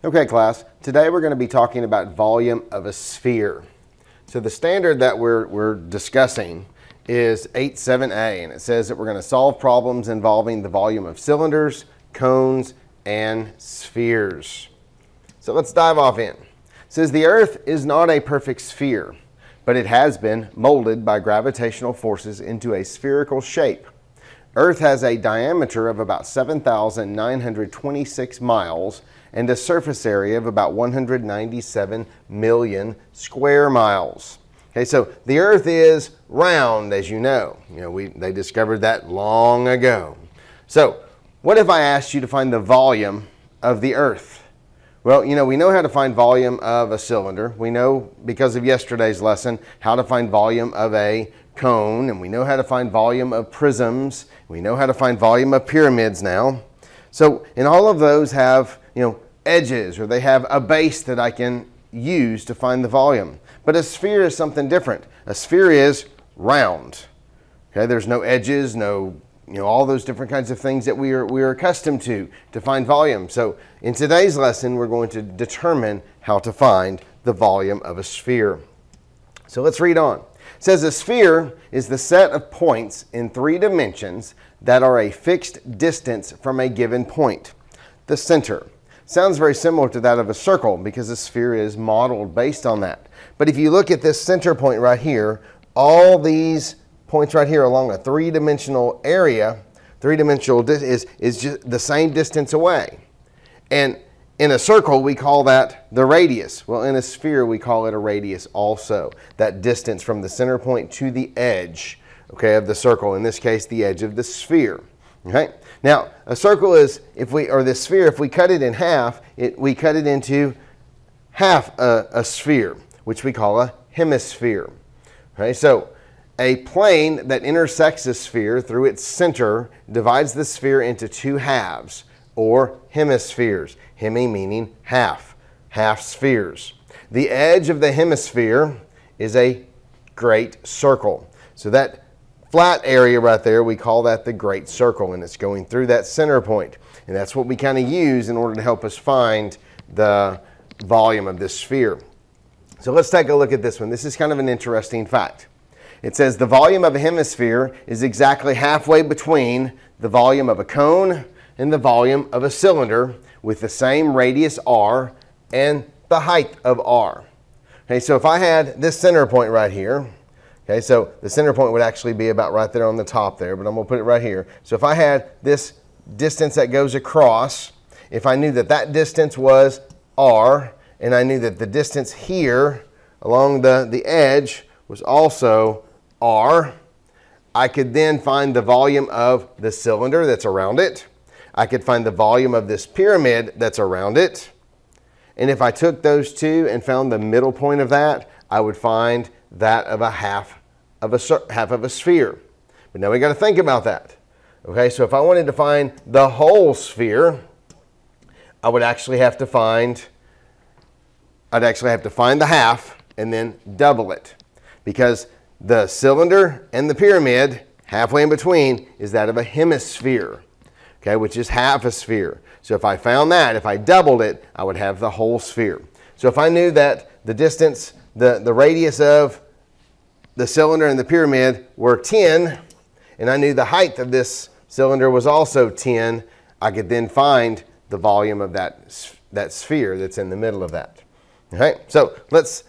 Okay, class, today we're going to be talking about volume of a sphere. So the standard that we're discussing is 8.7a, and it says that we're going to solve problems involving the volume of cylinders, cones, and spheres. So let's dive off in. It says the Earth is not a perfect sphere, but it has been molded by gravitational forces into a spherical shape. Earth has a diameter of about 7,926 miles and a surface area of about 197 million square miles. Okay, so the Earth is round, as you know. They discovered that long ago. So what if I asked you to find the volume of the Earth? Well, we know how to find volume of a cylinder. We know, because of yesterday's lesson, how to find volume of a cone, and we know how to find volume of prisms. We know how to find volume of pyramids now. So, and all of those have, edges, or they have a base that I can use to find the volume. But a sphere is something different. A sphere is round. Okay, there's no edges, no, all those different kinds of things that we are accustomed to find volume. So in today's lesson, we're going to determine how to find the volume of a sphere. So let's read on. It says a sphere is the set of points in 3 dimensions that are a fixed distance from a given point. The center. Sounds very similar to that of a circle because a sphere is modeled based on that. But if you look at this center point right here, all these points right here along a 3-dimensional area, is just the same distance away. And in a circle, we call that the radius. Well, in a sphere, we call it a radius also. That distance from the center point to the edge, okay, of the circle. In this case, the edge of the sphere. Okay. Now, a circle is, this sphere, if we cut it in half, we cut it into half a sphere, which we call a hemisphere. Okay. So a plane that intersects a sphere through its center divides the sphere into 2 halves, or hemispheres. Hemi meaning half spheres. The edge of the hemisphere is a great circle. So that flat area right there, we call that the great circle, and it's going through that center point. And that's what we kind of use in order to help us find the volume of this sphere. So let's take a look at this one. This is kind of an interesting fact. It says the volume of a hemisphere is exactly halfway between the volume of a cone and the volume of a cylinder with the same radius r and the height of r. Okay, so if I had this center point right here, okay, so the center point would actually be about right there on the top there, but I'm going to put it right here. So if I had this distance that goes across, if I knew that that distance was r, and I knew that the distance here along the edge was also r, I could then find the volume of the cylinder that's around it. I could find the volume of this pyramid that's around it. And if I took those two and found the middle point of that, I would find that of a half of a sphere. But now we got to think about that. Okay, so if I wanted to find the whole sphere, I would actually have to find the half and then double it, because the cylinder and the pyramid, halfway in between, is that of a hemisphere, okay, which is half a sphere. So if I found that, if I doubled it, I would have the whole sphere. So if I knew that the distance, the radius of the cylinder and the pyramid were 10, and I knew the height of this cylinder was also 10, I could then find the volume of that sphere that's in the middle of that. Okay, so let's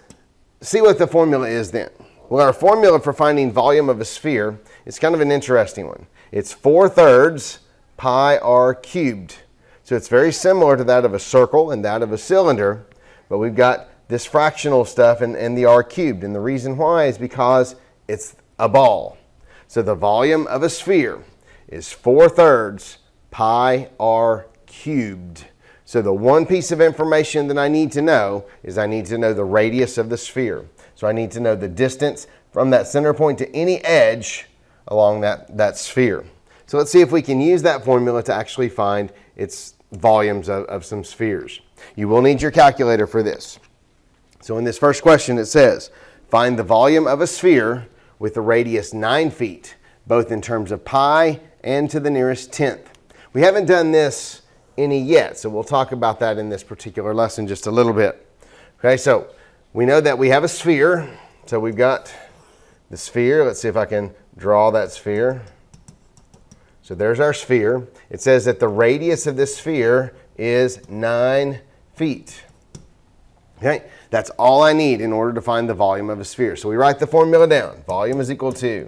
see what the formula is then. Well, our formula for finding volume of a sphere is kind of an interesting one. It's 4/3 pi r cubed. So it's very similar to that of a circle and that of a cylinder, but we've got this fractional stuff and the r cubed. And the reason why is because it's a ball. So the volume of a sphere is 4/3 pi r cubed. So the one piece of information that I need to know is I need to know the radius of the sphere. So I need to know the distance from that center point to any edge along that sphere. So let's see if we can use that formula to actually find its volumes of some spheres. You will need your calculator for this. So in this first question it says, find the volume of a sphere with a radius 9 feet, both in terms of pi and to the nearest tenth. We haven't done this any yet. So we'll talk about that in this particular lesson just a little bit. Okay, so we know that we have a sphere. So we've got the sphere. Let's see if I can draw that sphere. So there's our sphere. It says that the radius of this sphere is 9 feet. Okay, that's all I need in order to find the volume of a sphere. So we write the formula down. Volume is equal to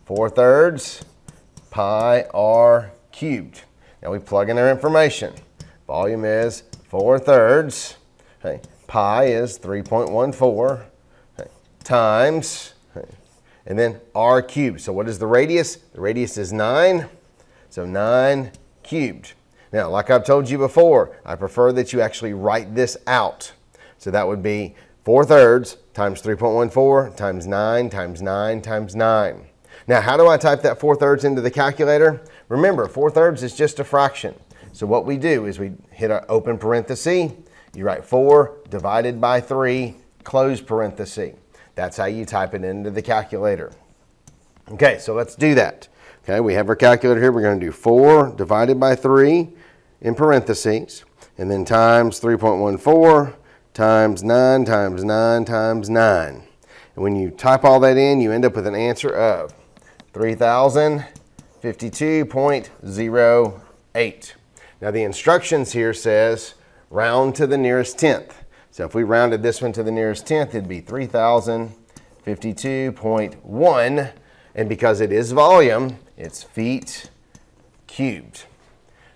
4/3 pi r cubed. Now we plug in our information. Volume is 4/3. Okay, pi is 3.14 times, and then r cubed. So what is the radius? The radius is 9, so 9 cubed. Now, like I've told you before, I prefer that you actually write this out. So that would be 4/3 times 3.14 times 9 times 9 times 9. Now, how do I type that 4/3 into the calculator? Remember, 4/3 is just a fraction. So what we do is we hit an open parenthesis. You write 4 divided by 3, close parenthesis. That's how you type it into the calculator. Okay, so let's do that. Okay, we have our calculator here. We're going to do 4 divided by 3 in parentheses, and then times 3.14 times 9 times 9 times 9. And when you type all that in, you end up with an answer of 3052.08. Now the instructions here says round to the nearest tenth. So if we rounded this one to the nearest tenth, it'd be 3052.1. And because it is volume, it's feet cubed.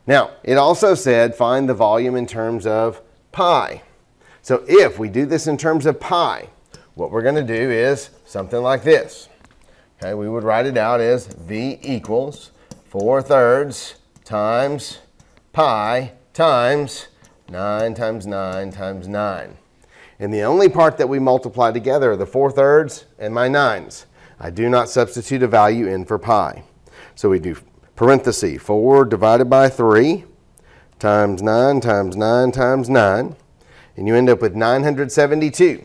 Now, it also said find the volume in terms of pi. So if we do this in terms of pi, what we're going to do is something like this. Okay, we would write it out as V equals 4/3 times pi times 9 times 9 times 9. And the only part that we multiply together are the 4/3 and my 9s. I do not substitute a value in for pi. So we do parenthesis 4 divided by 3 times 9 times 9 times 9. And you end up with 972.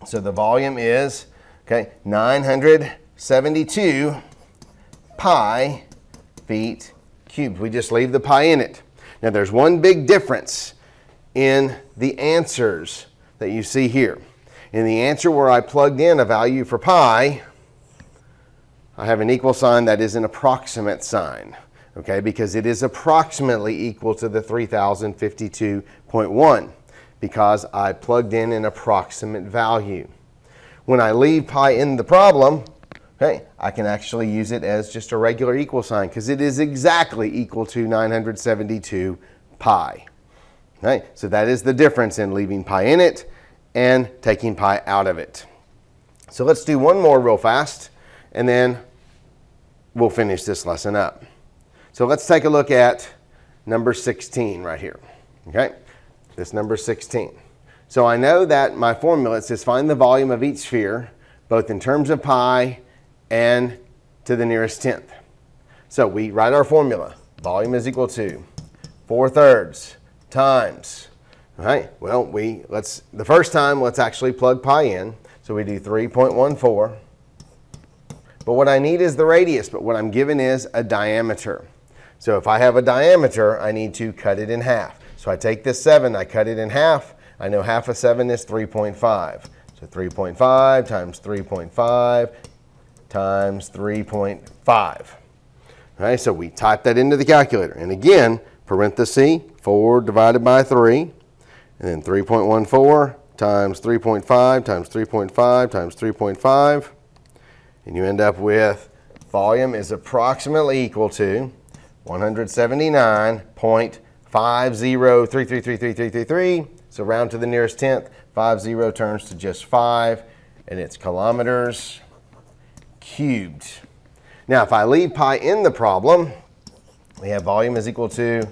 So the volume is, 972 pi feet cubed. We just leave the pi in it. Now there's one big difference in the answers that you see here. In the answer where I plugged in a value for pi, I have an equal sign that is an approximate sign, okay, because it is approximately equal to the 3052.1 because I plugged in an approximate value. When I leave pi in the problem, okay, I can actually use it as just a regular equal sign because it is exactly equal to 972 pi. Okay, so that is the difference in leaving pi in it and taking pi out of it. So let's do one more real fast, and then we'll finish this lesson up. So let's take a look at number 16 right here. Okay, this number 16. So I know that my formula, it says find the volume of each sphere, both in terms of pi and to the nearest tenth. So we write our formula. Volume is equal to 4/3 times. All right, well, the first time, let's actually plug pi in. So we do 3.14. But what I need is the radius, but what I'm given is a diameter. So if I have a diameter, I need to cut it in half. So I take this 7, I cut it in half. I know half of 7 is 3.5. So 3.5 times 3.5 times 3.5. All right, so we type that into the calculator. And again, parenthesis, 4 divided by 3, and then 3.14 times 3.5 times 3.5 times 3.5. And you end up with volume is approximately equal to 179.50333333. So round to the nearest tenth, 50 turns to just 5, and it's kilometers cubed. Now, if I leave pi in the problem, we have volume is equal to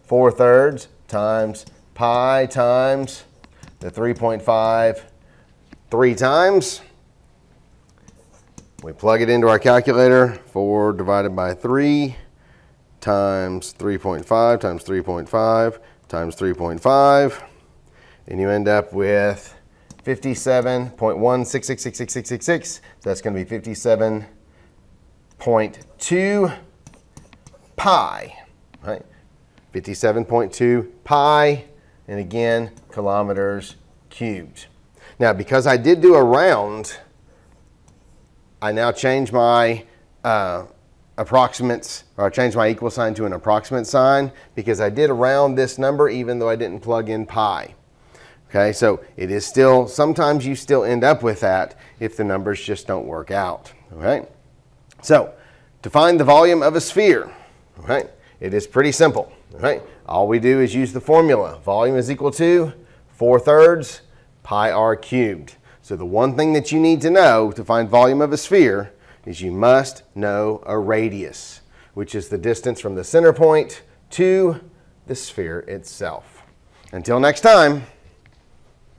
4/3 times pi times the 3.5 3 times. We plug it into our calculator. 4 divided by 3 times 3.5 times 3.5 times 3.5. And you end up with 57.1666666. So that's going to be 57.2 pi. Right? 57.2 pi, and again, kilometers cubed. Now, because I did do a round, I now change my approximates, or I change my equal sign to an approximate sign because I did round this number even though I didn't plug in pi. Okay, so it is still, sometimes you still end up with that if the numbers just don't work out. Okay, so to find the volume of a sphere, okay, it is pretty simple. Okay, all we do is use the formula. Volume is equal to 4/3 pi r cubed. So the one thing that you need to know to find volume of a sphere is you must know a radius, which is the distance from the center point to the sphere itself. Until next time.